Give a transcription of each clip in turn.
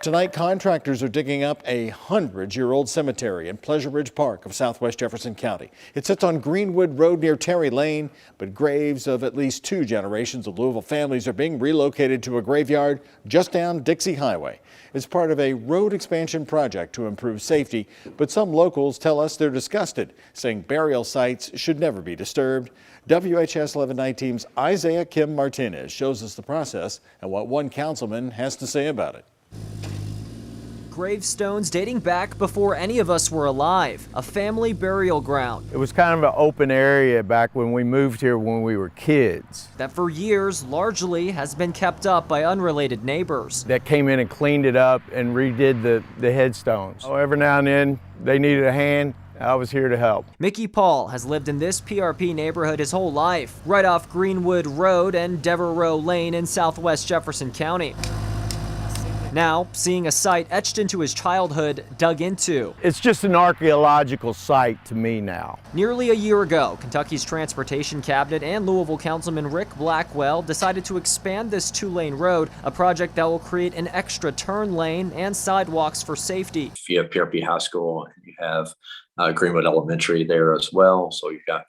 Tonight, contractors are digging up a 100-year-old cemetery in Pleasure Ridge Park of southwest Jefferson County. It sits on Greenwood Road near Terry Lane, but graves of at least 2 generations of Louisville families are being relocated to a graveyard just down Dixie Highway. It's part of a road expansion project to improve safety, but some locals tell us they're disgusted, saying burial sites should never be disturbed. WHS 1119's Isaiah Kim Martinez shows us the process and what one councilman has to say about it. Gravestones dating back before any of us were alive, a family burial ground. It was kind of an open area back when we moved here when we were kids. That for years largely has been kept up by unrelated neighbors. That came in and cleaned it up and redid the headstones. So every now and then they needed a hand. I was here to help. Mickey Paul has lived in this PRP neighborhood his whole life, right off Greenwood Road and Devereaux Lane in southwest Jefferson County. Now, seeing a site etched into his childhood dug into. It's just an archaeological site to me now. Nearly a year ago, Kentucky's Transportation Cabinet and Louisville Councilman Rick Blackwell decided to expand this 2-lane road, a project that will create an extra turn lane and sidewalks for safety. You have PRP High School and you have Greenwood Elementary there as well. So you've got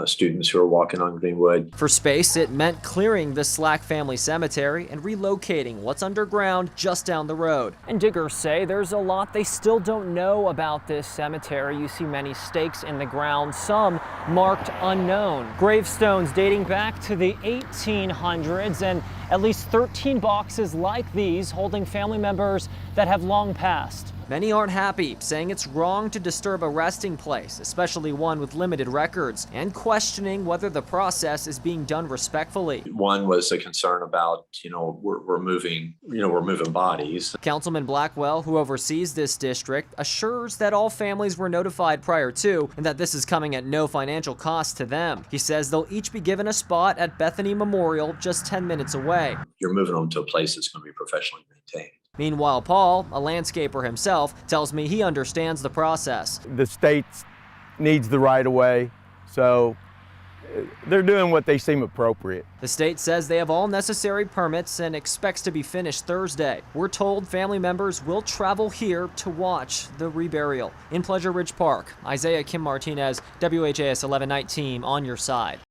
students who are walking on Greenwood. For space, it meant clearing the Slack family cemetery and relocating what's underground just down the road. And diggers say there's a lot they still don't know about this cemetery. You see many stakes in the ground, some marked unknown. Gravestones dating back to the 1800s and at least 13 boxes like these holding family members that have long passed. Many aren't happy, saying it's wrong to disturb a resting place, especially one with limited records, and questioning whether the process is being done respectfully. One was a concern about, we're moving bodies. Councilman Blackwell, who oversees this district, assures that all families were notified prior to, and that this is coming at no financial cost to them. He says they'll each be given a spot at Bethany Memorial, just 10 minutes away. You're moving them to a place that's going to be professionally maintained. Meanwhile, Paul, a landscaper himself, tells me he understands the process. The state needs the right of way, so they're doing what they seem appropriate. The state says they have all necessary permits and expects to be finished Thursday. We're told family members will travel here to watch the reburial. In Pleasure Ridge Park, Isaiah Kim Martinez, WHAS 1119 on your side.